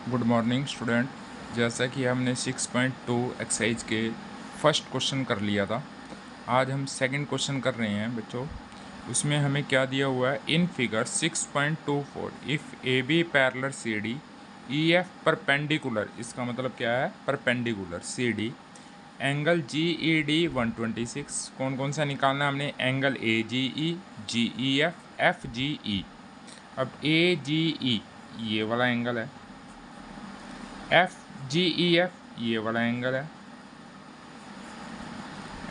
Good morning student. जैसा कि हमने 6.2 एक्सरसाइज के फर्स्ट क्वेश्चन कर लिया था, आज हम सेकंड क्वेश्चन कर रहे हैं बच्चों। उसमें हमें क्या दिया हुआ है, in figure 6.24 if A B parallel C D E F perpendicular, इसका मतलब क्या है, perpendicular C D angle G E D 126। कौन कौन सा निकालना है हमने, angle A G E F G ई। अब ए जी ई ये वाला एंगल है, एफ जी ई एफ ये वाला एंगल है,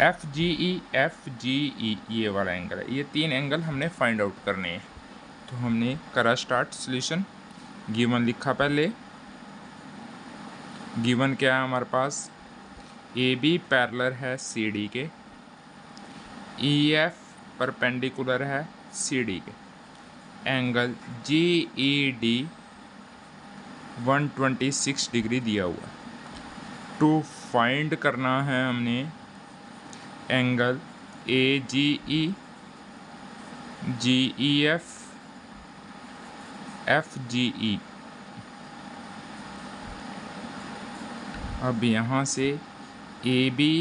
एफ जी ई ये वाला एंगल है। ये तीन एंगल हमने फाइंड आउट करने हैं। तो हमने करा स्टार्ट सॉल्यूशन। गिवन लिखा पहले, गिवन क्या है हमारे पास, ए बी पैरेलल है सी डी के, ई एफ परपेंडिकुलर है सी डी के, angle G E D 126 degree दिया हुआ है। टू फाइंड करना है हमने angle A G E F G ई। अब यहाँ से ए बी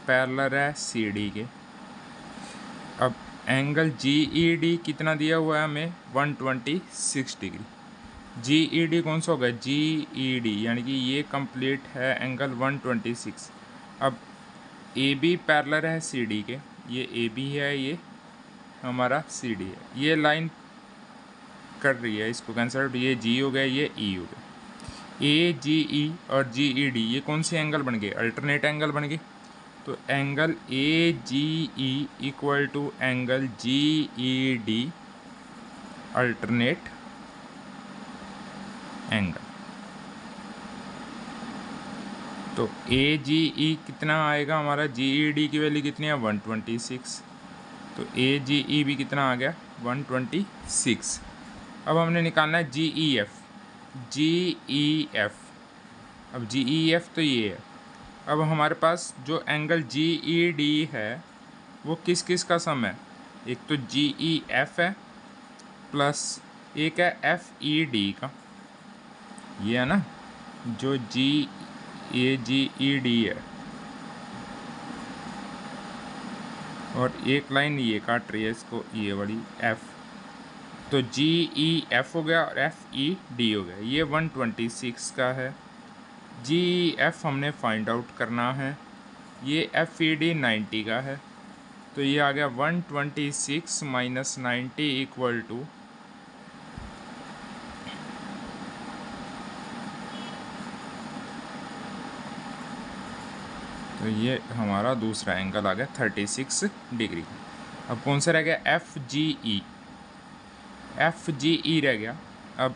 पैरेलल है सी डी के। अब एंगल जी ई डी कितना दिया हुआ है हमें, 126 डिग्री। जी ई डी कौन सा होगा, जी ई डी यानी कि ये कंप्लीट है एंगल 126। अब ए बी पैरेलल है सी डी के, ये ए बी है, ये हमारा सी डी है, ये लाइन कर रही है, इसको कैंसिल, ये जी हो गया, ये ई हो गया। ए जी ई और जी ई डी ये कौन से एंगल बन गए, अल्टरनेट एंगल बन गए। तो angle A G E equal to angle G E D alternate angle. तो ए जी ई कितना आएगा हमारा, जी ई डी की वैल्यू कितनी है, 126। तो ए जी ई भी कितना आ गया, 126। अब हमने निकालना है जी E F. G E F, अब जी ई एफ तो ये है। अब हमारे पास जो एंगल जी ई डी है वो किस किस का सम है, एक तो जी ई एफ है प्लस एक है एफ ई डी का, ये है ना, जो जी ई डी है, और एक लाइन ये काट रही है इसको, ये वाली एफ। तो जी ई एफ हो गया और एफ ई डी हो गया, ये 126 का है। जी ई एफ हमने फाइंड आउट करना है, ये एफ ई डी 90 का है। तो ये आ गया 126 माइनस 90 इक्वल टू, तो ये हमारा दूसरा एंगल आ गया 36 डिग्री। अब कौन सा रह गया, एफ जी ई, एफ जी ई रह गया। अब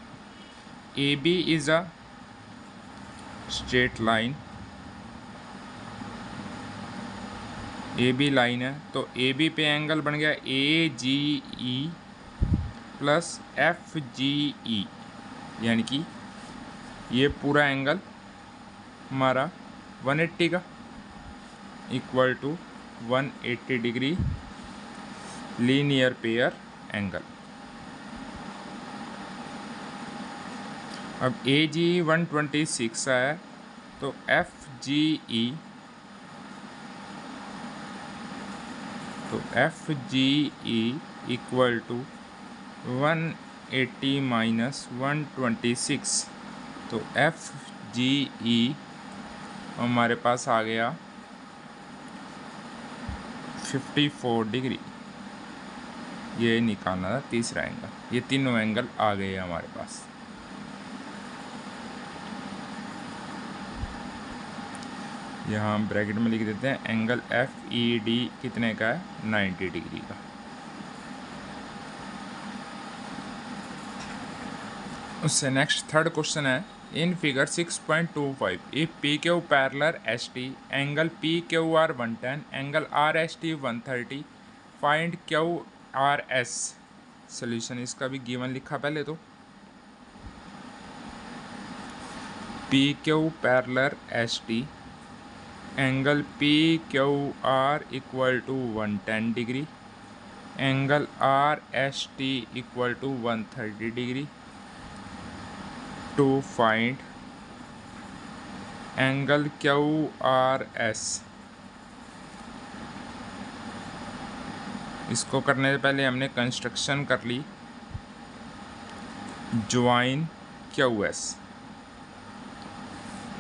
A B is a straight line, A B line है, तो ए बी पे एंगल बन गया ए G E plus F G ई, यानी कि ये पूरा एंगल हमारा 180 का equal to 180 degree linear pair angle. अब ए जी 126 है, तो एफ जी ई, तो F G E equal to 180 minus 126, तो एफ जी ई हमारे पास आ गया 54 डिग्री। ये निकालना था तीसरा एंगल। ये तीनों एंगल आ गए हमारे पास। यहाँ हम ब्रैकेट में लिख देते हैं एंगल एफ ई डी कितने का है, 90 डिग्री का। उससे नेक्स्ट थर्ड क्वेश्चन है, in figure 6.25 if P Q parallel S T angle P Q R 110 angle R S T 130 find Q R S. Solution इसका भी गिवन लिखा पहले, तो P Q parallel S T angle P Q R equal to 110 degree, angle R S T equal to 130 degree. To find angle Q R S, इसको करने से पहले हमने कंस्ट्रक्शन कर ली ज्वाइन क्यू एस,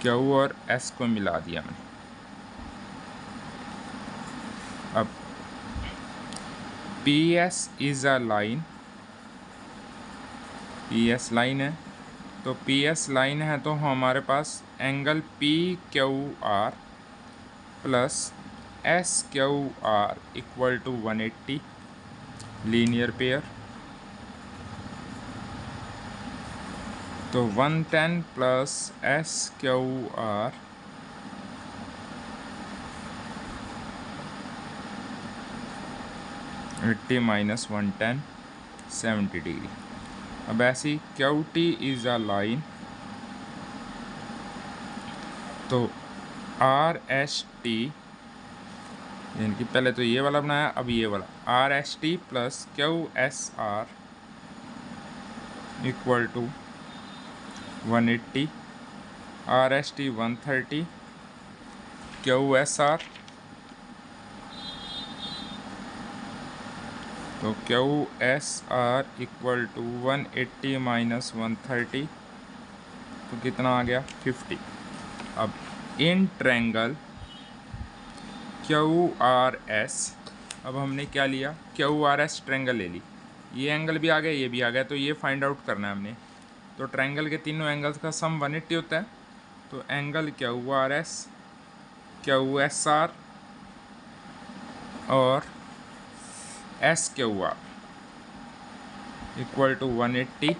क्यू और एस को मिला दिया मैंने। अब P S is a line, P S line है, तो पी एस लाइन है तो हमारे पास angle P Q R plus S Q R equal to 180 linear pair, तो 110 plus S Q R -80 minus 110 70 degree. अब ऐसी Q T is a line, तो आर एस टी, यानी कि पहले तो ये वाला बनाया, अब ये वाला R S T plus Q S R equal to 180, R S T 130, Q S R, तो Q S R equal to 180 minus 130, तो कितना आ गया 50। अब in triangle Q R S, अब हमने क्या लिया, क्यू आर एस ट्रायंगल ले ली, ये एंगल भी आ गया, ये भी आ गया, तो ये फाइंड आउट करना है हमने। तो ट्रायंगल के तीनों एंगल्स का सम 180 होता है, तो angle Q R S, Q S R और S Q R equal to 180।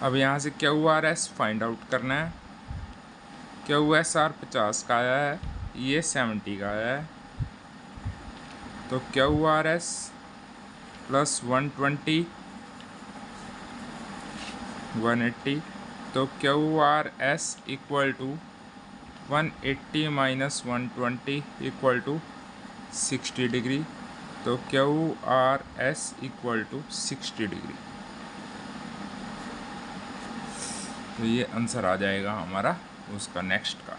अब यहाँ से Q R S find out करना है, क्यू एस आर 50 का आया है, ये 70 का आया है, तो क्यू आर एस प्लस 120 180, तो Q R S equal to 180 minus 120 equal to 60 degree, तो Q R S equal to 60 degree. तो ये आंसर आ जाएगा हमारा उसका नेक्स्ट का।